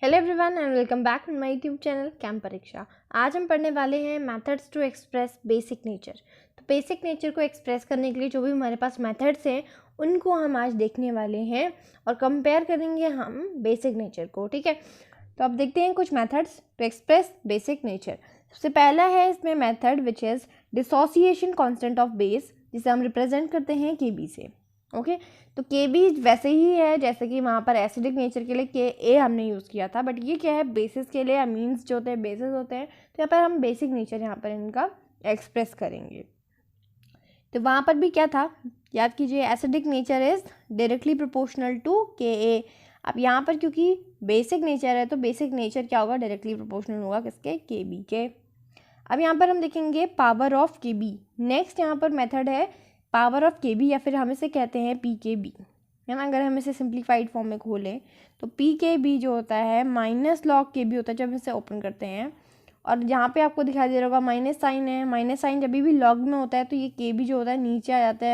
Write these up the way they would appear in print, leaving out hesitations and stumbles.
Hello everyone and welcome back to my YouTube channel कैम परीक्षा। आज हम पढ़ने वाले हैं methods to express basic nature. तो बेसिक नेचर को एक्सप्रेस करने के लिए जो भी हमारे पास मेथड्स हैं उनको हम आज देखने वाले हैं और कंपेयर करेंगे हम बेसिक नेचर को। ठीक है, तो अब देखते हैं कुछ methods to express basic nature. सबसे पहला है इसमें method which is dissociation constant of base, जिसे हम रिप्रेजेंट करते हैं KB से। ओके तो KB वैसे ही है जैसे कि वहाँ पर एसिडिक नेचर के लिए Ka हमने यूज़ किया था, बट ये क्या है, बेसिस के लिए अमीन्स जो होते हैं बेसिस होते हैं। तो यहाँ पर हम बेसिक नेचर यहाँ पर इनका एक्सप्रेस करेंगे। तो वहाँ पर भी क्या था, याद कीजिए, acidic nature is directly proportional to Ka। अब यहाँ पर क्योंकि बेसिक नेचर है तो बेसिक नेचर क्या होगा, डायरेक्टली प्रोपोर्शनल होगा किसके, KB के। अब यहाँ पर हम देखेंगे पावर ऑफ KB। नेक्स्ट यहाँ पर मेथड है पावर ऑफ KB या फिर हम इसे कहते हैं PKB, है ना। अगर हम इसे सिंप्लीफाइड फॉर्म में खोलें तो PKB जो होता है माइनस लॉग KB होता है जब इसे ओपन करते हैं। और यहाँ पे आपको दिखाई दे रहा होगा माइनस साइन है, माइनस साइन जब भी लॉग में होता है तो ये KB जो होता है नीचे आ जाता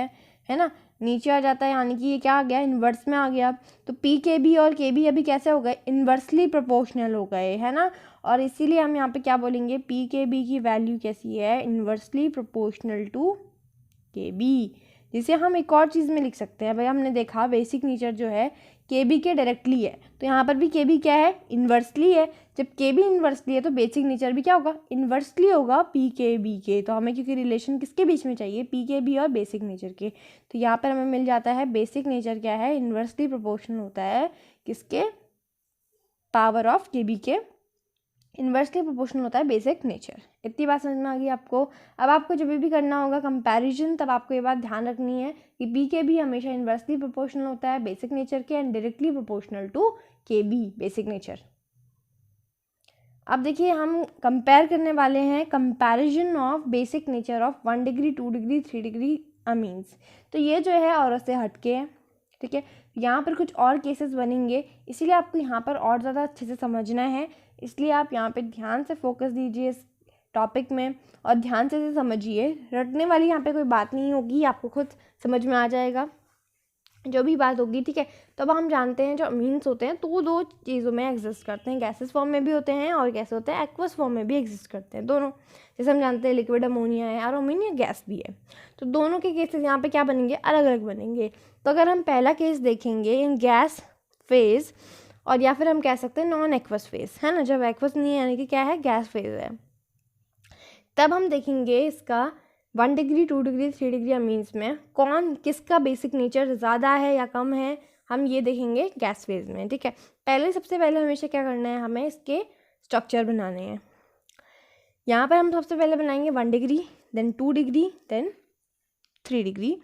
है ना, नीचे आ जाता है, यानी कि ये क्या आ गया, इन्वर्स में आ गया। तो PKB और KB अभी कैसे हो गए, इन्वर्सली प्रोपोर्शनल हो गए, है ना। और इसीलिए हम यहाँ पे क्या बोलेंगे, PKB की वैल्यू कैसी है, इन्वर्सली प्रोपोर्शनल टू KB। जिसे हम एक और चीज़ में लिख सकते हैं, भाई हमने देखा बेसिक नेचर जो है KB के डायरेक्टली है, तो यहाँ पर भी KB क्या है, इन्वर्सली है। जब KB इन्वर्सली है तो बेसिक नेचर भी क्या होगा, इन्वर्सली होगा PKB के। तो हमें क्योंकि रिलेशन किसके बीच में चाहिए, PKB और बेसिक नेचर के, तो यहाँ पर हमें मिल जाता है बेसिक नेचर क्या है, इन्वर्सली प्रोपोर्शनल होता है किसके, पावर ऑफ KB के, इन्वर्सली प्रोपोर्शनल होता है बेसिक नेचर। इतनी बात समझ में आ गई आपको। अब आपको जब भी करना होगा कंपैरिजन, तब आपको ये बात ध्यान रखनी है कि PKB हमेशा इन्वर्सली प्रोपोर्शनल होता है बेसिक नेचर के and directly proportional to KB basic nature. अब देखिए हम कंपेयर करने वाले हैं comparison of basic nature of 1 degree 2 degree 3 degree amines. तो ये जो है और से हटके है, ठीक है। यहाँ पर कुछ और केसेस बनेंगे, इसीलिए आपको यहाँ पर और ज़्यादा अच्छे से समझना है। इसलिए आप यहाँ पे ध्यान से फोकस दीजिए इस टॉपिक में और ध्यान से समझिए। रटने वाली यहाँ पे कोई बात नहीं होगी, आपको खुद समझ में आ जाएगा जो भी बात होगी, ठीक है। तो अब हम जानते हैं जो अमीन्स होते हैं तो वो दो चीज़ों में एग्जिस्ट करते हैं, गैसेस फॉर्म में भी होते हैं और कैसे होते हैं, एक्वस फॉर्म में भी एग्जिस्ट करते हैं दोनों। जैसे हम जानते हैं लिक्विड अमोनिया है और अमोनिया गैस भी है, तो दोनों के केसेस यहाँ पे क्या बनेंगे, अलग अलग बनेंगे। तो अगर हम पहला केस देखेंगे इन गैस फेज, और या फिर हम कह सकते हैं नॉन एक्वस फेज, है ना। जब एक्वस नहीं है यानी कि क्या है, गैस फेज है, तब हम देखेंगे इसका 1 डिग्री 2 डिग्री 3 डिग्री अमीन्स में कौन किसका बेसिक नेचर ज़्यादा है या कम है, हम ये देखेंगे गैस फेज में, ठीक है। सबसे पहले हमेशा क्या करना है, हमें इसके स्ट्रक्चर बनाने हैं। यहाँ पर हम सबसे पहले बनाएंगे 1 degree, then 2 degree, then 3 degree,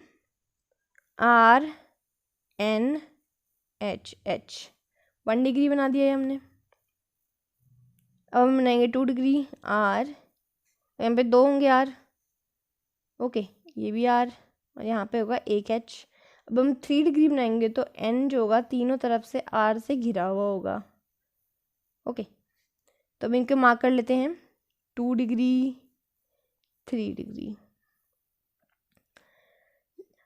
RNH। 1 degree बना दिया है हमने। अब हम बनाएंगे 2 डिग्री R, यहाँ पे 2 होंगे R, ओके, ये भी R, और यहाँ पे होगा एक H। अब हम 3 डिग्री बनाएंगे तो N जो होगा तीनों तरफ से R से घिरा हुआ होगा, ओके। तो अब इनको मार्क कर लेते हैं, 2 डिग्री 3 डिग्री,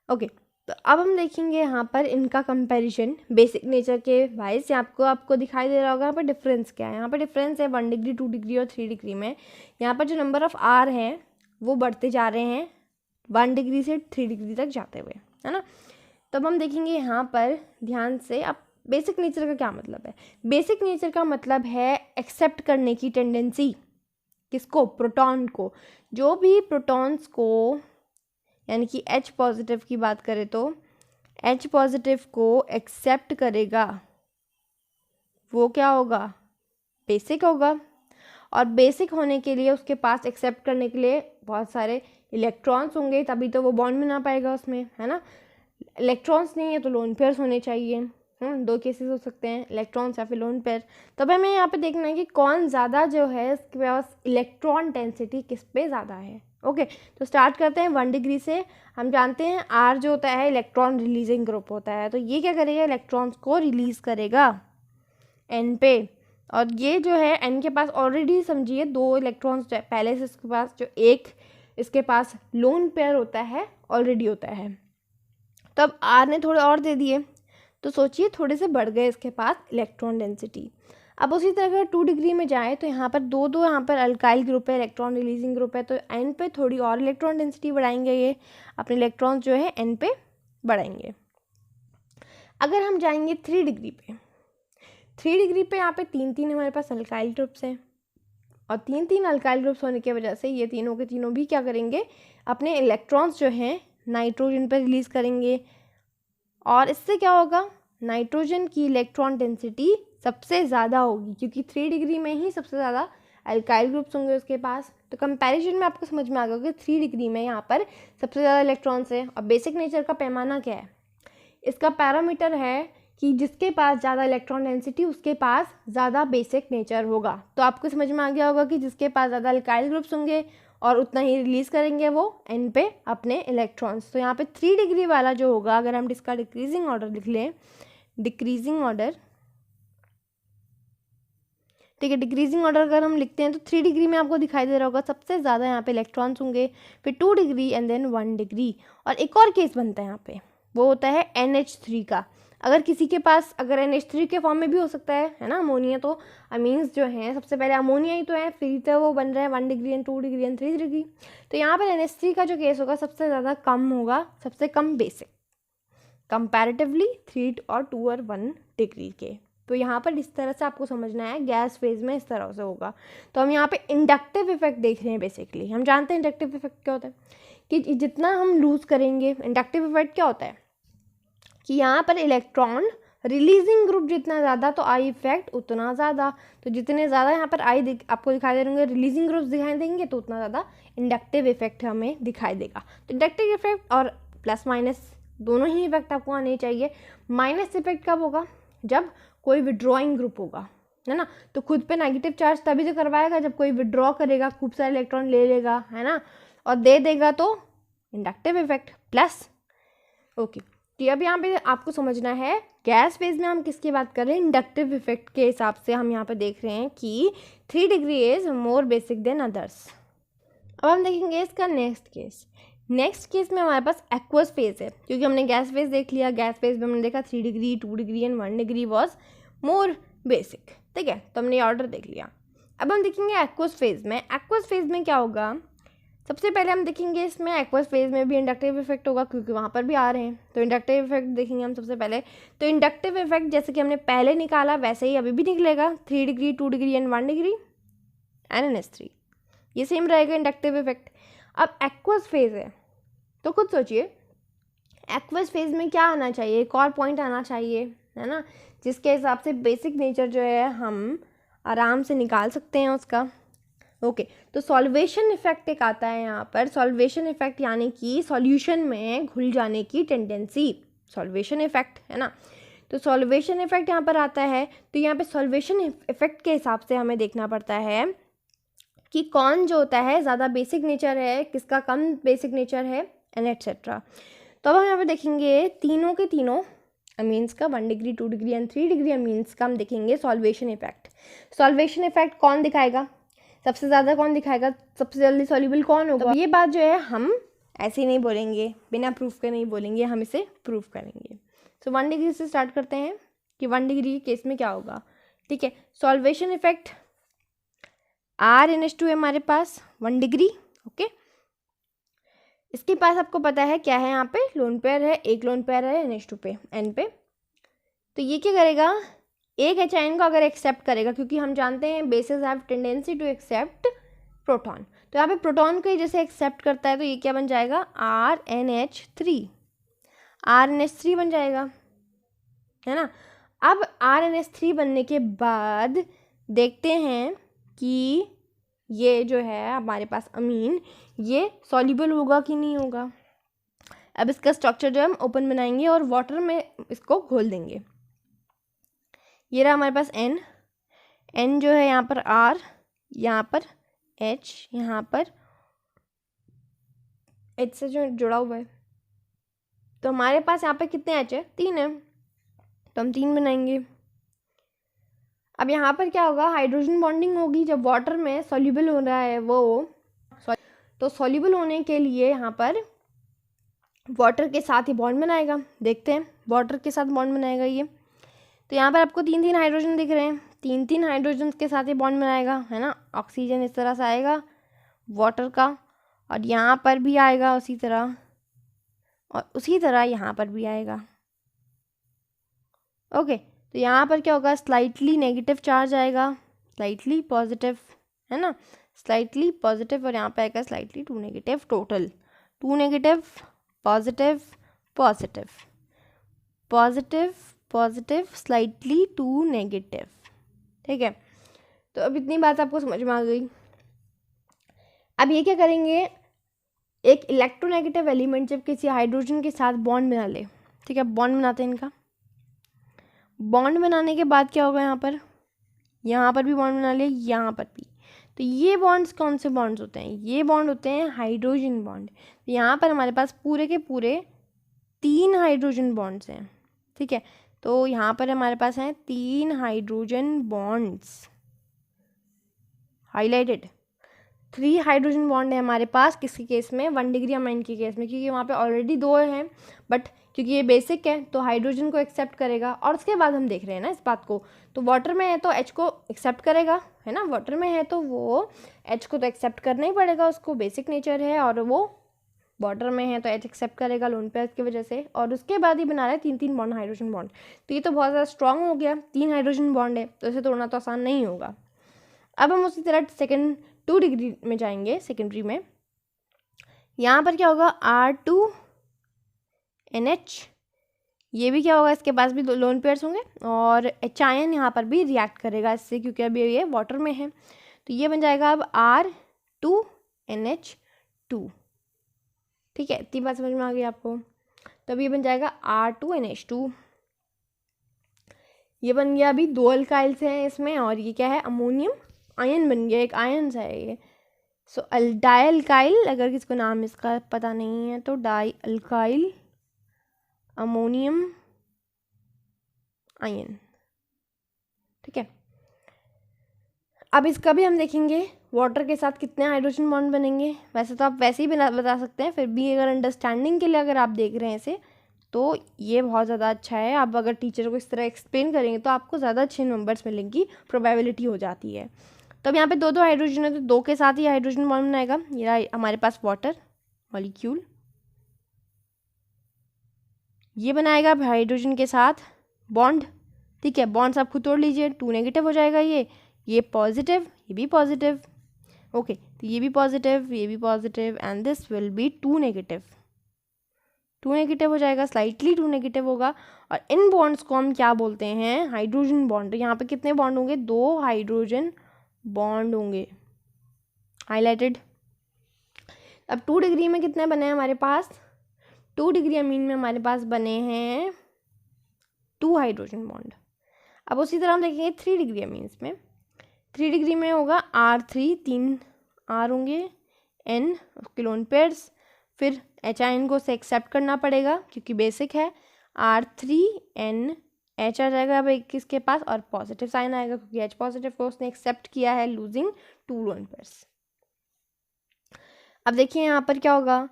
ओके। तो अब हम देखेंगे यहाँ पर इनका कंपैरिजन बेसिक नेचर के वाइज। आपको दिखाई दे रहा होगा यहाँ पर डिफरेंस क्या है। यहाँ पर डिफरेंस है 1 डिग्री 2 डिग्री और 3 डिग्री में। यहाँ पर जो नंबर ऑफ R हैं वो बढ़ते जा रहे हैं 1 डिग्री से 3 डिग्री तक जाते हुए, है ना। तो अब हम देखेंगे यहाँ पर ध्यान से। अब बेसिक नेचर का क्या मतलब है, बेसिक नेचर का मतलब है एक्सेप्ट करने की टेंडेंसी। किसको, प्रोटॉन को। जो भी प्रोटॉन्स को, यानी कि H पॉजिटिव की बात करें तो H पॉजिटिव को एक्सेप्ट करेगा वो क्या होगा, बेसिक होगा। और बेसिक होने के लिए उसके पास एक्सेप्ट करने के लिए बहुत सारे इलेक्ट्रॉन्स होंगे, तभी तो वो बॉन्ड बना पाएगा उसमें, है ना। इलेक्ट्रॉन्स नहीं है तो लोन पेयर्स होने चाहिए। दो केसेस हो सकते हैं, इलेक्ट्रॉन्स या फिर लोन पेयर। तो हमें यहाँ पे देखना है कि कौन ज़्यादा जो है इसके पास इलेक्ट्रॉन डेंसिटी किस पे ज़्यादा है, ओके। तो स्टार्ट करते हैं 1 डिग्री से। हम जानते हैं R जो होता है इलेक्ट्रॉन रिलीजिंग ग्रुप होता है, तो ये क्या करेगा, इलेक्ट्रॉन्स को रिलीज करेगा N पे। और ये जो है N के पास ऑलरेडी समझिए 2 इलेक्ट्रॉन्स पहले से इसके पास, जो एक इसके पास लोन पेयर होता है ऑलरेडी होता है। तब R ने थोड़े और दे दिए तो सोचिए थोड़े से बढ़ गए इसके पास इलेक्ट्रॉन डेंसिटी। अब उसी तरह अगर 2 डिग्री में जाए तो यहाँ पर दो यहाँ पर अल्काइल ग्रुप है, इलेक्ट्रॉन रिलीजिंग ग्रुप है, तो एन पे थोड़ी और इलेक्ट्रॉन डेंसिटी बढ़ाएंगे, ये अपने इलेक्ट्रॉन जो है एन पे बढ़ाएंगे। अगर हम जाएंगे 3 डिग्री पे, 3 डिग्री पे यहाँ पे 3 हमारे पास अल्काइल ग्रुप्स हैं, और 3 अल्काइल ग्रुप्स होने की वजह से ये तीनों के तीनों भी क्या करेंगे, अपने इलेक्ट्रॉन्स जो हैं नाइट्रोजन पर रिलीज़ करेंगे, और इससे क्या होगा, नाइट्रोजन की इलेक्ट्रॉन डेंसिटी सबसे ज़्यादा होगी, क्योंकि 3 डिग्री में ही सबसे ज़्यादा अल्काइल ग्रुप्स होंगे उसके पास। तो कंपैरिजन में आपको समझ में आ गया कि 3 डिग्री में यहाँ पर सबसे ज़्यादा इलेक्ट्रॉन्स है। और बेसिक नेचर का पैमाना क्या है, इसका पैरामीटर है कि जिसके पास ज़्यादा इलेक्ट्रॉन डेंसिटी उसके पास ज़्यादा बेसिक नेचर होगा। तो आपको समझ में आ गया होगा कि जिसके पास ज़्यादा अल्काइल ग्रुप्स होंगे और उतना ही रिलीज़ करेंगे वो एन पे अपने इलेक्ट्रॉन्स। तो यहाँ पे 3 डिग्री वाला जो होगा, अगर हम इसका डिक्रीजिंग ऑर्डर लिख लें, डिक्रीजिंग ऑर्डर, ठीक है, डिक्रीजिंग ऑर्डर अगर हम लिखते हैं तो 3 डिग्री में आपको दिखाई दे रहा होगा सबसे ज़्यादा यहाँ पे इलेक्ट्रॉन्स होंगे, फिर 2 डिग्री एंड देन 1 डिग्री। और एक और केस बनता है यहाँ पे, वो होता है NH3 का। अगर किसी के पास, अगर NH3 के फॉर्म में भी हो सकता है ना अमोनिया, तो अमीन्स जो हैं सबसे पहले अमोनिया ही तो है, फिर तो वो बन रहा है 1 degree and 2 degree and 3 degree. तो यहाँ पर NH3 का जो केस होगा सबसे ज़्यादा कम होगा, सबसे कम बेसिक कंपैरेटिवली 3 और 2 और 1 डिग्री के। तो यहाँ पर इस तरह से आपको समझना है, गैस फेज में इस तरह से होगा। तो हम यहाँ पे इंडक्टिव इफेक्ट देख रहे हैं। बेसिकली हम जानते हैं इंडक्टिव इफेक्ट क्या होता है, कि जितना हम लूज़ करेंगे, इंडक्टिव इफेक्ट क्या होता है कि यहाँ पर इलेक्ट्रॉन रिलीजिंग ग्रुप जितना ज़्यादा तो आई इफेक्ट उतना ज़्यादा। तो जितने ज़्यादा यहाँ पर आई आपको दिखाई दे रहेंगे, रिलीजिंग ग्रुप्स दिखाई देंगे, तो उतना ज़्यादा इंडक्टिव इफेक्ट हमें दिखाई देगा। तो इंडक्टिव इफेक्ट और प्लस माइनस दोनों ही इफेक्ट आपको आने चाहिए। माइनस इफेक्ट कब होगा, जब कोई विड्रॉइंग ग्रुप होगा, है ना। तो खुद पे नेगेटिव चार्ज तभी तो करवाएगा जब कोई विड्रॉ करेगा, खूब सारे इलेक्ट्रॉन ले लेगा, है ना, और दे देगा, तो इंडक्टिव इफेक्ट प्लस। ओके, तो अब यहाँ पे आपको समझना है गैस फेज में हम किसकी बात कर रहे हैं, इंडक्टिव इफेक्ट के हिसाब से हम यहाँ पे देख रहे हैं कि 3 degree is more basic than others. अब हम देखेंगे इसका नेक्स्ट केस। नेक्स्ट केस में हमारे पास एक्वस फेज है, क्योंकि हमने गैस फेज देख लिया, गैस फेज में हमने देखा 3 degree 2 degree and 1 degree was more basic, ठीक है, तो हमने ये ऑर्डर देख लिया। अब हम देखेंगे एक्वस फेज में। एक्वस फेज में क्या होगा, सबसे पहले हम देखेंगे इसमें एक्वस फेज में भी इंडक्टिव इफेक्ट होगा, क्योंकि वहाँ पर भी आ रहे हैं, तो इंडक्टिव इफेक्ट देखेंगे हम सबसे पहले। तो इंडक्टिव इफेक्ट जैसे कि हमने पहले निकाला वैसे ही अभी भी निकलेगा, 3 degree 2 degree and 1 degree and NH3, ये सेम रहेगा इंडक्टिव इफेक्ट। अब एक्वस फेज है, तो खुद सोचिए एक्वस फेज में क्या आना चाहिए, एक और पॉइंट आना चाहिए, है ना, जिसके हिसाब से बेसिक नेचर जो है हम आराम से निकाल सकते हैं उसका। ओके, तो सॉल्वेशन इफेक्ट एक आता है यहाँ पर। सॉल्वेशन इफेक्ट यानी कि सॉल्यूशन में घुल जाने की टेंडेंसी, सॉल्वेशन इफेक्ट, है ना। तो सॉल्वेशन इफेक्ट यहाँ पर आता है। तो यहाँ पे सॉल्वेशन इफेक्ट के हिसाब से हमें देखना पड़ता है कि कौन जो होता है ज़्यादा बेसिक नेचर है, किसका कम बेसिक नेचर है, एंड एटसेट्रा। तो अब हम यहाँ पे देखेंगे तीनों के तीनों अमीन्स का, 1 degree 2 degree and 3 degree amines का हम देखेंगे सॉल्वेशन इफेक्ट। सॉल्वेशन इफेक्ट कौन दिखाएगा, सबसे ज़्यादा कौन दिखाएगा, सबसे जल्दी सॉल्युबल कौन होगा। तो ये बात जो है हम ऐसे ही नहीं बोलेंगे, बिना प्रूफ के नहीं बोलेंगे, हम इसे प्रूफ करेंगे। तो 1 डिग्री से स्टार्ट करते हैं कि 1 डिग्री के केस में क्या होगा, ठीक है। सॉल्वेशन इफेक्ट RNH2 है हमारे पास 1 डिग्री, ओके। इसके पास आपको पता है क्या है, यहाँ पे लोन पेयर है, एक लोन पेयर है NH2 पे, N पे। तो ये क्या करेगा, एक H को अगर एक्सेप्ट करेगा, क्योंकि हम जानते हैं bases have tendency to accept proton, तो यहाँ पे प्रोटॉन को जैसे एक्सेप्ट करता है, तो ये क्या बन जाएगा, RNH3 बन जाएगा, है ना। अब RNH3 बनने के बाद देखते हैं कि ये जो है हमारे पास अमीन, ये सॉल्युबल होगा कि नहीं होगा। अब इसका स्ट्रक्चर जो हम ओपन बनाएंगे और वाटर में इसको घोल देंगे। ये रहा हमारे पास N जो है यहाँ पर R, यहाँ पर H, यहाँ पर H से जो जुड़ा हुआ है, तो हमारे पास यहाँ पे कितने H है, 3 है, तो हम 3 बनाएंगे। अब यहाँ पर क्या होगा, हाइड्रोजन बॉन्डिंग होगी, जब वाटर में सॉल्युबल हो रहा है वो, तो सॉल्युबल होने के लिए यहाँ पर वाटर के साथ ही बॉन्ड बनाएगा। देखते हैं वाटर के साथ बॉन्ड बनाएगा ये। तो यहाँ पर आपको 3 हाइड्रोजन दिख रहे हैं, तीन तीन हाइड्रोजन के साथ ही बॉन्ड बनाएगा, है ना। ऑक्सीजन इस तरह से आएगा वाटर का, और यहाँ पर भी आएगा उसी तरह, और उसी तरह यहाँ पर भी आएगा। ओके, तो यहाँ पर क्या होगा, स्लाइटली नेगेटिव चार्ज आएगा, स्लाइटली पॉजिटिव, है ना, स्लाइटली पॉजिटिव, और यहाँ पे आएगा slightly two negative, total two negative, positive positive, positive positive, slightly two negative. ठीक है, तो अब इतनी बात आपको समझ में आ गई। अब ये क्या करेंगे, एक इलेक्ट्रोनेगेटिव एलिमेंट जब किसी हाइड्रोजन के साथ बॉन्ड बना ले, ठीक है, बॉन्ड बनाते हैं इनका, बॉन्ड बनाने के बाद क्या होगा, यहाँ पर भी बॉन्ड बना ले, यहाँ पर भी। तो ये बॉन्ड्स कौन से बॉन्ड्स होते हैं, ये बॉन्ड होते हैं हाइड्रोजन बॉन्ड। तो यहाँ पर हमारे पास पूरे के पूरे 3 हाइड्रोजन बॉन्ड्स हैं। ठीक है, तो यहाँ पर हमारे पास हैं 3 hydrogen bonds, highlighted. 3 hydrogen bond है हमारे पास, किसके केस में, 1 डिग्री अमाइन के केस में, क्योंकि वहाँ पे ऑलरेडी 2 हैं, बट क्योंकि ये बेसिक है तो हाइड्रोजन को एक्सेप्ट करेगा। और उसके बाद हम देख रहे हैं ना इस बात को, तो वाटर में है तो H को एक्सेप्ट करेगा, है ना, वाटर में है तो वो H को तो एक्सेप्ट करना ही पड़ेगा, उसको बेसिक नेचर है, और वो वाटर में है तो H एक्सेप्ट करेगा लोन पेयर की वजह से। और उसके बाद ही बना रहा है 3 बॉन्ड, हाइड्रोजन बॉन्ड। तो ये तो बहुत ज़्यादा स्ट्रॉन्ग हो गया, 3 हाइड्रोजन बॉन्ड है, तो इसे तोड़ना तो आसान नहीं होगा। अब हम उसी तरह सेकेंड 2 डिग्री में जाएंगे, सेकेंडरी में। यहाँ पर क्या होगा, R2NH, ये भी क्या होगा, इसके पास भी 2 लोन पेयर्स होंगे, और H आयन यहाँ पर भी रिएक्ट करेगा इससे, क्योंकि अभी ये वाटर में है। तो ये बन जाएगा अब R2NH2। ठीक है, इतनी बात समझ में आ गई आपको। तब ये बन जाएगा R2NH2। ये बन गया, अभी 2 अल्काइल्स हैं इसमें, और ये क्या है, अमोनियम आयन बन गया, एक आयन है ये। सो डाई अल्काइल, अगर किसको नाम इसका पता नहीं है तो डाई अल्काइल अमोनियम आयन। ठीक है, अब इसका भी हम देखेंगे वाटर के साथ कितने हाइड्रोजन बॉन्ड बनेंगे। वैसे तो आप वैसे ही बता सकते हैं, फिर भी अगर अंडरस्टैंडिंग के लिए अगर आप देख रहे हैं इसे, तो ये बहुत ज़्यादा अच्छा है। आप अगर टीचर को इस तरह एक्सप्लेन करेंगे तो आपको ज़्यादा अच्छे नंबर्स मिलेंगी, प्रोबेबिलिटी हो जाती है। तो अब यहाँ पे 2 हाइड्रोजन है, तो 2 के साथ ही हाइड्रोजन बॉन्ड बनाएगा। ये हमारे पास वाटर मॉलिक्यूल, ये बनाएगा हाइड्रोजन के साथ बॉन्ड। ठीक है, बॉन्ड्स आप खुद तोड़ लीजिए, 2 नेगेटिव हो जाएगा, ये पॉजिटिव, ये भी पॉजिटिव। ओके, तो ये भी पॉजिटिव, ये भी positive, and this will be 2 negative, 2 negative हो जाएगा, स्लाइटली 2 नेगेटिव होगा। और इन बॉन्ड्स को हम क्या बोलते हैं, हाइड्रोजन बॉन्ड। तो यहाँ पे कितने बॉन्ड होंगे, 2 हाइड्रोजन बॉन्ड होंगे, हाईलाइटेड। अब 2 डिग्री में कितने बने हैं हमारे पास, 2 डिग्री अमीन में हमारे पास बने हैं 2 हाइड्रोजन बॉन्ड। अब उसी तरह हम देखेंगे 3 डिग्री अमीन्स में। 3 डिग्री में होगा R3, 3 R होंगे, N उसके लोन पेयर्स, फिर H आयन को से एक्सेप्ट करना पड़ेगा क्योंकि बेसिक है, R3NH आ जाएगा अब एक किसके पास, और पॉजिटिव साइन आएगा क्योंकि H पॉजिटिव को उसने एक्सेप्ट किया है, लूजिंग 2 लोन पेयर्स। अब देखिए यहाँ पर क्या होगा,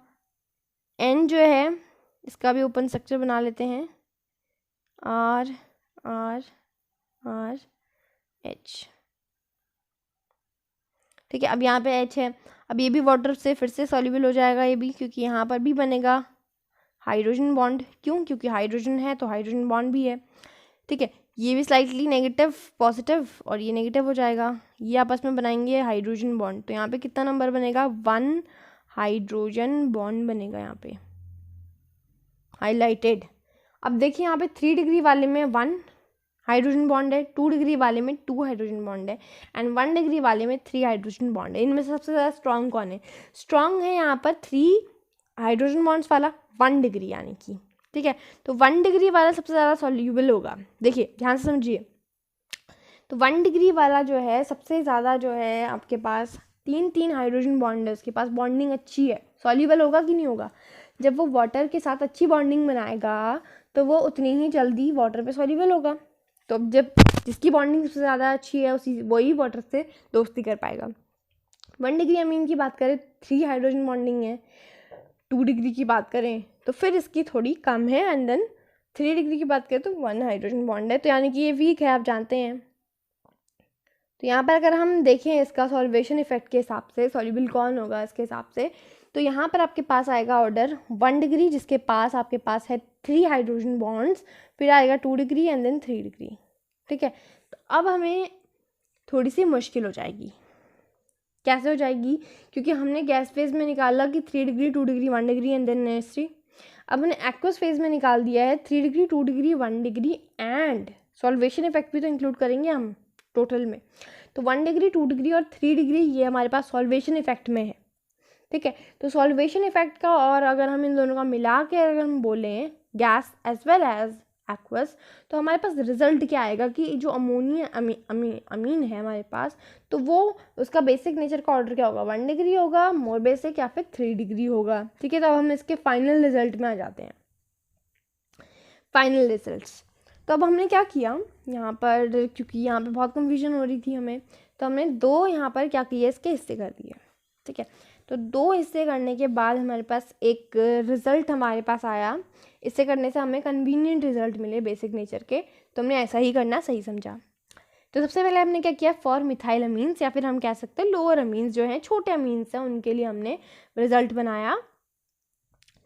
N जो है इसका भी ओपन स्ट्रक्चर बना लेते हैं, RH। ठीक है, अब यहाँ पे H है, अब ये भी वाटर से फिर से सॉल्युबल हो जाएगा ये भी, क्योंकि यहाँ पर भी बनेगा हाइड्रोजन बॉन्ड। क्यों, क्योंकि हाइड्रोजन है तो हाइड्रोजन बॉन्ड भी है। ठीक है, ये भी स्लाइटली नेगेटिव पॉजिटिव, और ये नेगेटिव हो जाएगा, ये आपस में बनाएंगे हाइड्रोजन बॉन्ड। तो यहाँ पे कितना नंबर बनेगा, 1 हाइड्रोजन बॉन्ड बनेगा यहाँ पे, हाईलाइटेड। अब देखिए यहाँ पे 3 डिग्री वाले में 1 हाइड्रोजन बॉन्ड है, 2 डिग्री वाले में 2 हाइड्रोजन बॉन्ड है, एंड 1 डिग्री वाले में 3 हाइड्रोजन बॉन्ड है। इनमें से सबसे ज़्यादा स्ट्रॉन्ग कौन है, स्ट्रॉन्ग है यहाँ पर 3 हाइड्रोजन बॉन्ड्स वाला 1 डिग्री यानी कि। ठीक है, तो 1 डिग्री वाला सबसे ज़्यादा सॉल्यूबल होगा। देखिए ध्यान से समझिए, तो 1 डिग्री वाला जो है सबसे ज़्यादा जो है आपके पास 3 हाइड्रोजन बॉन्ड है, उसके पास बॉन्डिंग अच्छी है, सॉल्यूबल होगा कि नहीं होगा। जब वो वाटर के साथ अच्छी बॉन्डिंग बनाएगा तो वो उतनी ही जल्दी वाटर पे सॉल्यूबल होगा। तो अब जब जिसकी बॉन्डिंग सबसे ज़्यादा अच्छी है उसी वही वाटर से दोस्ती कर पाएगा। 1 डिग्री अमीन की बात करें 3 हाइड्रोजन बॉन्डिंग है, 2 डिग्री की बात करें तो फिर इसकी थोड़ी कम है, एंड देन 3 डिग्री की बात करें तो 1 हाइड्रोजन बॉन्ड है। तो यानी कि ये वीक है, आप जानते हैं। तो यहाँ पर अगर हम देखें इसका सॉल्वेशन इफेक्ट के हिसाब से, सॉल्युबल कौन होगा इसके हिसाब से, तो यहाँ पर आपके पास आएगा ऑर्डर 1 डिग्री, जिसके पास आपके पास है 3 हाइड्रोजन बॉन्ड्स, फिर आएगा 2 डिग्री एंड देन 3 डिग्री। ठीक है, तो अब हमें थोड़ी सी मुश्किल हो जाएगी। कैसे हो जाएगी? क्योंकि हमने गैस फेज में निकाला कि 3 degree 2 degree 1 degree and then NH3। अब हमने एक्वस फेज में निकाल दिया है 3 degree 2 degree 1 degree and solvation effect भी तो इंक्लूड करेंगे हम टोटल में। तो 1 डिग्री 2 डिग्री और 3 डिग्री ये हमारे पास सॉल्वेशन इफेक्ट में है। ठीक है, तो सॉल्वेशन इफेक्ट का और अगर हम इन दोनों का मिला के अगर हम बोलें gas as well as aqueous, तो हमारे पास रिजल्ट क्या आएगा कि जो अमोनिया अमीन है हमारे पास, तो वो उसका बेसिक नेचर का ऑर्डर क्या होगा? 1 डिग्री होगा, मोर बेसिक, या फिर 3 डिग्री होगा। ठीक है, तो अब हम इसके फाइनल रिजल्ट में आ जाते हैं, फाइनल रिजल्ट्स। तो अब हमने क्या किया यहाँ पर, क्योंकि यहाँ पे बहुत कंफ्यूजन हो रही थी हमें, तो हमने 2 यहाँ पर क्या किया, इसके हिस्से कर दिए। ठीक है, तो 2 हिस्से करने के बाद हमारे पास एक रिज़ल्ट हमारे पास आया। इससे करने से हमें कन्वीनियंट रिजल्ट मिले बेसिक नेचर के, तो हमने ऐसा ही करना सही समझा। तो सबसे पहले हमने क्या किया, फॉर मिथाइल अमीन्स, या फिर हम कह सकते हैं लोअर अमीन्स जो हैं, छोटे अमीन्स हैं, उनके लिए हमने रिजल्ट बनाया।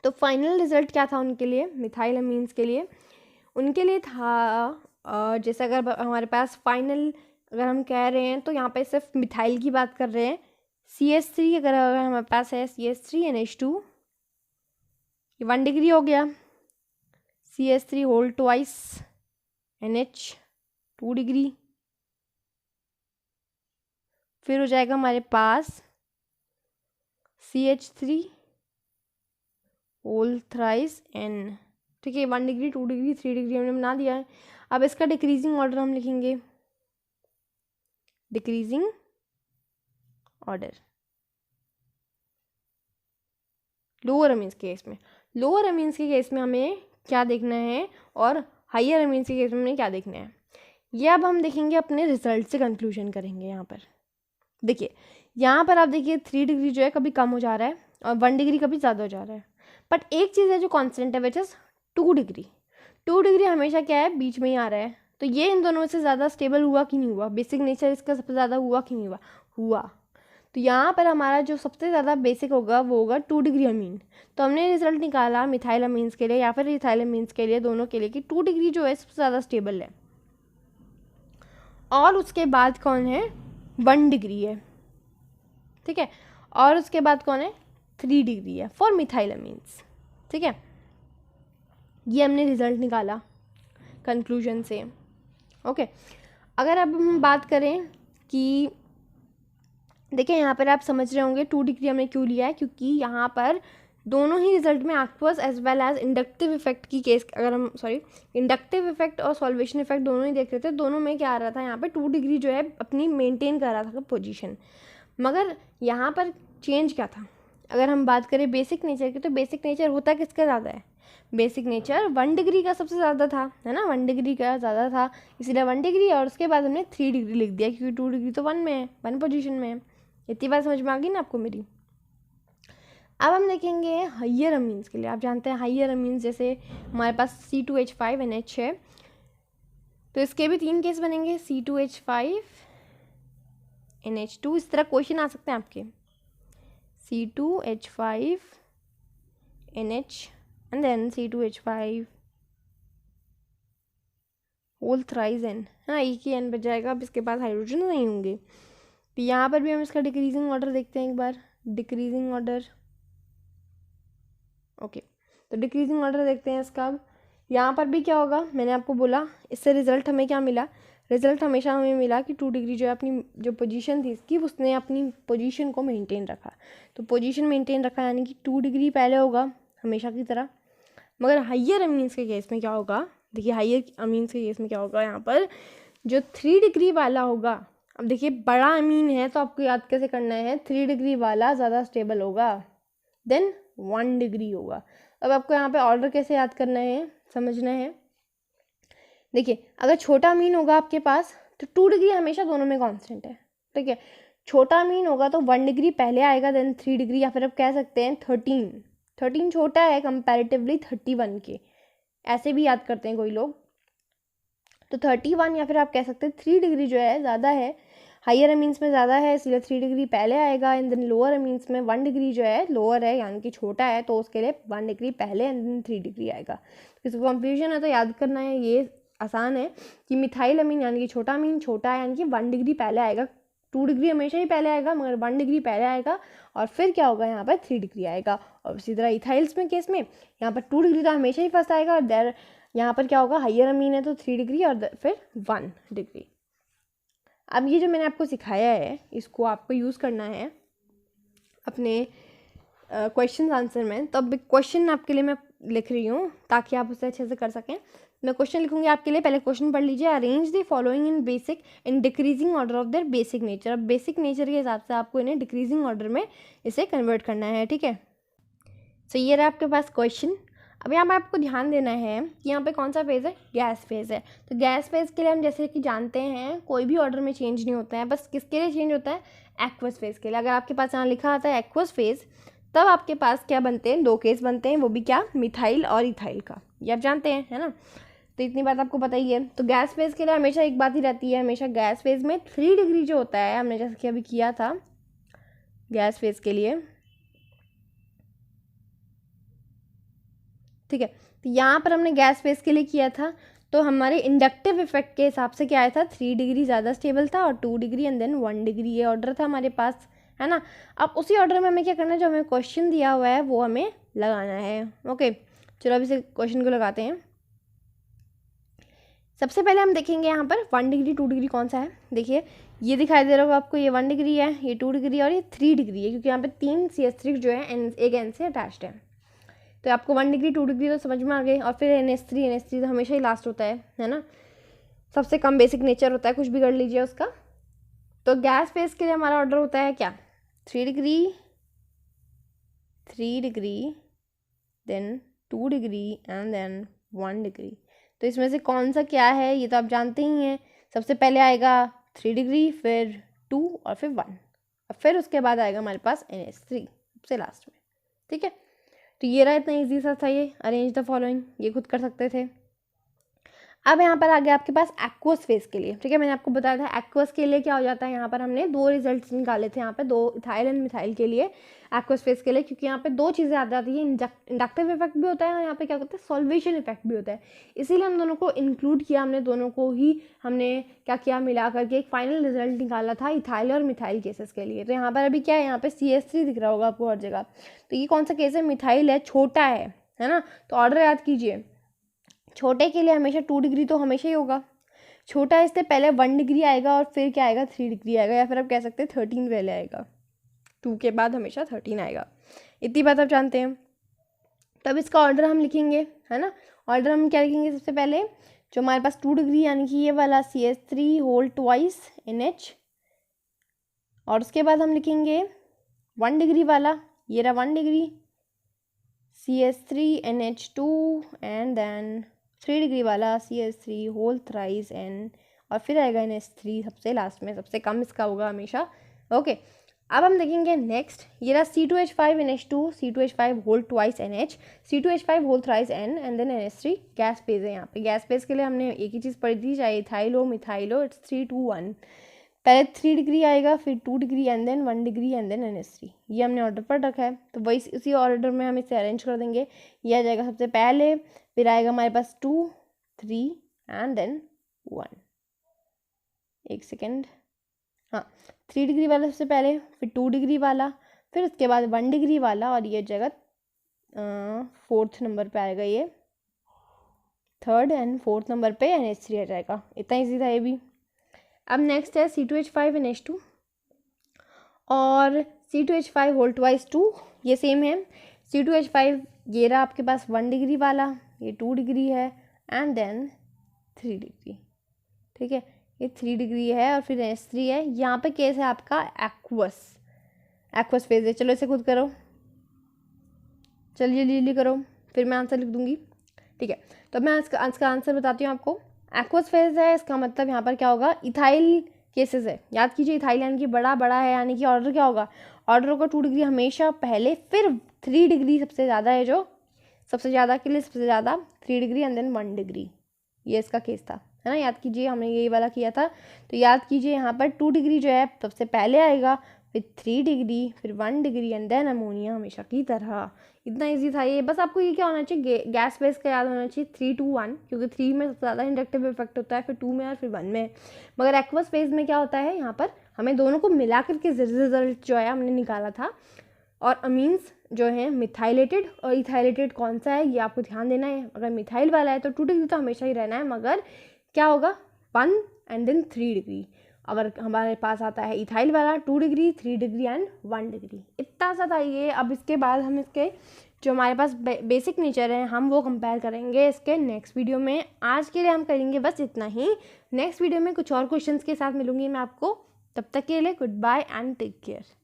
तो फाइनल रिजल्ट क्या था उनके लिए, मिथाइल अमीन्स के लिए? उनके लिए था जैसे अगर हमारे पास फाइनल अगर हम कह रहे हैं तो यहाँ पे सिर्फ मिथाइल की बात कर रहे हैं। CH3 अगर हमारे पास है CH3 NH2, ये 1 डिग्री हो गया। CH3 whole twice NH 2 degree. फिर हो जाएगा हमारे पास CH3 होल थ्राइस N। ठीक है, 1 डिग्री 2 डिग्री 3 डिग्री हमने बना दिया है। अब इसका डिक्रीजिंग ऑर्डर हम लिखेंगे, डिक्रीजिंग ऑर्डर लोअर अमीन्स के केस में। लोअर अमीन्स के केस में हमें क्या देखना है और हायर अमीन्स के केस में हमें क्या देखना है, ये अब हम देखेंगे, अपने रिजल्ट से कंक्लूजन करेंगे। यहाँ पर देखिए, यहाँ पर आप देखिए 3 डिग्री जो है कभी कम हो जा रहा है और 1 डिग्री कभी ज़्यादा हो जा रहा है, बट एक चीज़ है जो कांस्टेंट है, विच इज़ 2 डिग्री। 2 डिग्री हमेशा क्या है, बीच में ही आ रहा है। तो ये इन दोनों से ज़्यादा स्टेबल हुआ कि नहीं हुआ, बेसिक नेचर इसका सबसे ज़्यादा हुआ कि नहीं हुआ, हुआ। तो यहाँ पर हमारा जो सबसे ज़्यादा बेसिक होगा वो होगा 2 डिग्री अमीन। तो हमने रिजल्ट निकाला मिथाइल अमीन्स के लिए या फिर इथाइल अमीन्स के लिए, दोनों के लिए, कि 2 डिग्री जो है सबसे ज़्यादा स्टेबल है। और उसके बाद कौन है, 1 डिग्री है। ठीक है, और उसके बाद कौन है, 3 डिग्री है फॉर मिथाइल अमीन्स। ठीक है, ये हमने रिजल्ट निकाला कंक्लूजन से। ओके, अगर अब हम बात करें कि देखिए यहाँ पर आप समझ रहे होंगे 2 डिग्री हमने क्यों लिया है, क्योंकि यहाँ पर दोनों ही रिजल्ट में aqueous as well as inductive effect की केस, अगर हम इंडक्टिव इफेक्ट और सॉल्वेशन इफेक्ट दोनों ही देख रहे थे, दोनों में क्या आ रहा था, यहाँ पे 2 डिग्री जो है अपनी मेंटेन कर रहा था पोजीशन। मगर यहाँ पर चेंज क्या था, अगर हम बात करें बेसिक नेचर की, तो बेसिक नेचर होता किसका ज़्यादा है, बेसिक नेचर 1 डिग्री का सबसे ज़्यादा था, है ना, 1 डिग्री का ज़्यादा था, इसलिए 1 डिग्री, और उसके बाद हमने 3 डिग्री लिख दिया क्योंकि 2 डिग्री तो 1 में है, 1 पोजीशन में है। इतनी बात समझ में आ गई ना आपको मेरी। अब हम देखेंगे हाइयर अमीन्स के लिए। आप जानते हैं हाइयर अमीन्स जैसे हमारे पास C2H5 NH है, तो इसके भी 3 केस बनेंगे, C2H5 NH2। इस तरह क्वेश्चन आ सकते हैं आपके, C2H5 NH and then C2H5 whole thrice N। हाँ, एक ही N बच जाएगा, अब इसके पास हाइड्रोजन नहीं होंगे। तो यहाँ पर भी हम इसका डिक्रीजिंग ऑर्डर देखते हैं एक बार, डिक्रीजिंग ऑर्डर। ओके, तो डिक्रीजिंग ऑर्डर देखते हैं इसका। यहाँ पर भी क्या होगा, मैंने आपको बोला, इससे रिजल्ट हमें क्या मिला, रिजल्ट हमेशा हमें मिला कि 2 डिग्री जो है अपनी जो पोजीशन थी इसकी, उसने अपनी पोजीशन को मेंटेन रखा। तो पोजीशन मेंटेन रखा यानी कि 2 डिग्री पहले होगा हमेशा की तरह। मगर हाइयर अमीन्स के केस में क्या होगा, देखिए हाइयर अमीन्स के केस में क्या होगा, यहाँ पर जो 3 डिग्री वाला होगा, अब देखिए बड़ा अमीन है तो आपको याद कैसे करना है, 3 डिग्री वाला ज़्यादा स्टेबल होगा देन 1 डिग्री होगा। अब आपको यहाँ पे ऑर्डर कैसे याद करना है, समझना है। देखिए अगर छोटा अमीन होगा आपके पास तो 2 डिग्री हमेशा दोनों में कांस्टेंट है। ठीक है, छोटा अमीन होगा तो 1 डिग्री पहले आएगा देन 3 डिग्री, या फिर आप कह सकते हैं 13 छोटा है कंपैरेटिवली 31 के, ऐसे भी याद करते हैं कोई लोग। तो 31 या फिर आप कह सकते हैं 3 डिग्री जो है ज़्यादा है हायर अमीन्स में ज़्यादा है इसलिए 3 डिग्री पहले आएगा, एंड देन लोअर अमीन्स में 1 डिग्री जो है लोअर है यानी कि छोटा है, तो उसके लिए 1 डिग्री पहले एंड देन 3 डिग्री आएगा। किसी को कंफ्यूजन है तो याद करना है, ये आसान है कि मिथाइल अमीन यानी कि छोटा अमीन छोटा है यानी कि 1 डिग्री पहले आएगा। 2 डिग्री हमेशा ही पहले आएगा मगर 1 डिग्री पहले आएगा, और फिर क्या होगा यहाँ पर 3 डिग्री आएगा। और इसी तरह इथाइल्स में केस में यहाँ पर 2 डिग्री तो हमेशा ही फर्स्ट आएगा, और यहाँ पर क्या होगा, हाइयर अमीन है तो 3 डिग्री और फिर 1 डिग्री। अब ये जो मैंने आपको सिखाया है इसको आपको यूज़ करना है अपने क्वेश्चन आंसर में। तो अब क्वेश्चन आपके लिए मैं लिख रही हूँ ताकि आप उसे अच्छे से कर सकें। मैं क्वेश्चन लिखूंगी आपके लिए, पहले क्वेश्चन पढ़ लीजिए। Arrange the following in basic in decreasing order of their basic nature. अब बेसिक नेचर के हिसाब से आपको इन्हें डिक्रीजिंग ऑर्डर में इसे कन्वर्ट करना है, ठीक है। सो ये रहा आपके पास क्वेश्चन। अब यहाँ पे आपको ध्यान देना है कि यहाँ पे कौन सा फेज़ है, गैस फेज़ है। तो गैस फेज़ के लिए हम जैसे कि जानते हैं कोई भी ऑर्डर में चेंज नहीं होता है, बस किसके लिए चेंज होता है, एक्वस फेज़ के लिए। अगर आपके पास यहाँ लिखा आता है एक्वस फेज़, तब आपके पास क्या बनते हैं, 2 केस बनते हैं, वो भी क्या, मिथाइल और इथाइल का, ये आप जानते हैं, है ना। तो इतनी बात आपको पता ही है। तो गैस फेज़ के लिए हमेशा एक बात ही रहती है, हमेशा गैस फेज़ में 3 डिग्री जो होता है, हमने जैसे कि अभी किया था गैस फेज़ के लिए, ठीक है। तो यहाँ पर हमने गैस फेज़ के लिए किया था, तो हमारे इंडक्टिव इफेक्ट के हिसाब से क्या आया था, 3 डिग्री ज़्यादा स्टेबल था और 2 डिग्री एंड देन 1 डिग्री, ये ऑर्डर था हमारे पास, है ना। अब उसी ऑर्डर में हमें क्या करना है, जो हमें क्वेश्चन दिया हुआ है वो हमें लगाना है। ओके, चलो अभी से क्वेश्चन को लगाते हैं। सबसे पहले हम देखेंगे यहाँ पर 1 डिग्री 2 डिग्री कौन सा है। देखिए ये दिखाई दे रहा होगा आपको, ये 1 डिग्री है, ये 2 डिग्री और ये 3 डिग्री है, क्योंकि यहाँ पे 3 CH3 जो है एक एन से अटैच्ड है। तो आपको 1 डिग्री 2 डिग्री तो समझ में आ गए, और फिर NH3 तो हमेशा ही लास्ट होता है ना, सबसे कम बेसिक नेचर होता है, कुछ भी कर लीजिए उसका। तो गैस फेज के लिए हमारा ऑर्डर होता है क्या, 3 degree 3 degree then 2 degree and then 1 degree. तो इसमें से कौन सा क्या है ये तो आप जानते ही हैं। सबसे पहले आएगा 3 डिग्री, फिर 2 और फिर 1, और फिर उसके बाद आएगा हमारे पास NH3 सबसे लास्ट में, ठीक है। तो ये रहा, इतना ईजी सा था ये, अरेंज द फॉलोइंग, ये खुद कर सकते थे। अब यहाँ पर आ गया आपके पास एक्वस फेज के लिए, ठीक है। मैंने आपको बताया था एक्वस के लिए क्या हो जाता है, यहाँ पर हमने 2 रिजल्ट्स निकाले थे, यहाँ पे 2 इथाइल एंड मिथाइल के लिए, एक्वस फेज के लिए, क्योंकि यहाँ पे 2 चीज़ें आ जाती है, इंडक्टिव इफेक्ट भी होता है और यहाँ पे क्या होता है, सॉल्वेशन इफेक्ट भी होता है। इसीलिए हम दोनों को इंक्लूड किया, हमने दोनों को ही हमने क्या किया, मिला करके एक फाइनल रिजल्ट निकाला था इथाइल और मिथाइल केसेस के लिए। तो यहाँ पर अभी क्या है, यहाँ पे CH3 दिख रहा होगा आपको हर जगह। तो ये कौन सा केस है, मिथाइल है, छोटा है ना। तो ऑर्डर याद कीजिए, छोटे के लिए हमेशा 2 डिग्री तो हमेशा ही होगा, छोटा है इससे पहले 1 डिग्री आएगा और फिर क्या आएगा, 3 डिग्री आएगा, या फिर आप कह सकते हैं 13 पहले आएगा, 2 के बाद हमेशा 13 आएगा। इतनी बात आप जानते हैं। तब इसका ऑर्डर हम लिखेंगे, है ना। ऑर्डर हम क्या लिखेंगे, सबसे पहले जो हमारे पास 2 डिग्री यानी कि ये वाला CH3 होल ट्वाइस NH, और उसके बाद हम लिखेंगे 1 डिग्री वाला, ये रहा 1 degree CH3 NH2 and then 3 degree वाला CH3 होल थ्राइस N, और फिर आएगा NH3 सबसे लास्ट में, सबसे कम इसका होगा हमेशा। ओके, अब हम देखेंगे नेक्स्ट, ये रहा C2H5 NH2 C2H5 whole twice NH C2H5 whole thrice N and then NH3। Gas phase है, यहाँ पे गैस फेज के लिए हमने एक ही चीज़ पढ़ी थी, चाहे इथाइल हो मिथाइल हो, इट्स 3 2 1। पहले 3 डिग्री आएगा, फिर 2 degree and then 1 degree and then NH3, ये हमने ऑर्डर पर रखा है। तो वही उसी ऑर्डर में हम इसे अरेंज कर देंगे। ये आ जाएगा सबसे पहले, फिर आएगा हमारे पास 2 3 एंड देन 1। एक सेकेंड, हाँ 3 डिग्री वाला सबसे पहले, फिर 2 डिग्री वाला, फिर उसके बाद 1 डिग्री वाला, और ये जगह 4th नंबर पे आएगा, ये 3rd एंड 4th नंबर पे NH3 आ जाएगा। इतना ईजी था ये भी। अब नेक्स्ट है C2H5 NH2 और C2H5 होल ट्वाइस 2, ये सेम है। C2H5 ये रहा आपके पास 1 डिग्री वाला, ये 2 डिग्री है एंड देन 3 डिग्री, ठीक है, ये 3 डिग्री है और फिर NH3 है। यहाँ पे केस है आपका एक्वस फेज है। चलो इसे खुद करो, चलिए जल्दी करो, फिर मैं आंसर लिख दूंगी, ठीक है। तो मैं इसका आंसर बताती हूँ आपको। एक्वस फेज है, इसका मतलब यहाँ पर क्या होगा, इथाइल केसेस है। याद कीजिए इथाइल यानी कि बड़ा है, यानी कि ऑर्डर क्या होगा, ऑर्डर होगा 2 डिग्री हमेशा पहले, फिर 3 डिग्री सबसे ज़्यादा है, जो सबसे ज़्यादा के लिए सबसे ज़्यादा 3 डिग्री एंड देन 1 डिग्री, ये इसका केस था, है ना। याद कीजिए हमने ये वाला किया था, तो याद कीजिए यहाँ पर 2 डिग्री जो है सबसे पहले आएगा, फिर 3 डिग्री, फिर 1 डिग्री एंड देन अमोनिया, हमेशा की तरह। इतना इजी था ये। बस आपको ये क्या होना चाहिए, गैस बेस का याद होना चाहिए 3 to 1, क्योंकि 3 में सबसे ज़्यादा इंडक्टिव इफेक्ट होता है, फिर 2 में और फिर 1 में। मगर एक्वस फेज में क्या होता है, यहाँ पर हमें दोनों को मिला करके रिजल्ट जो है हमने निकाला था। और अमीन्स जो है मिथाइलेटेड और इथाइलेटेड कौन सा है ये आपको ध्यान देना है। अगर मिथाइल वाला है तो 2 डिग्री तो हमेशा ही रहना है, मगर क्या होगा 1 एंड देन 3 डिग्री। अगर हमारे पास आता है इथाइल वाला 2 डिग्री, 3 डिग्री एंड 1 डिग्री। इतना सा था ये। अब इसके बाद हम इसके जो हमारे पास बेसिक नेचर है हम वो कंपेयर करेंगे इसके नेक्स्ट वीडियो में। आज के लिए हम करेंगे बस इतना ही। नेक्स्ट वीडियो में कुछ और क्वेश्चंस के साथ मिलूंगी मैं आपको। तब तक के लिए goodbye and take care.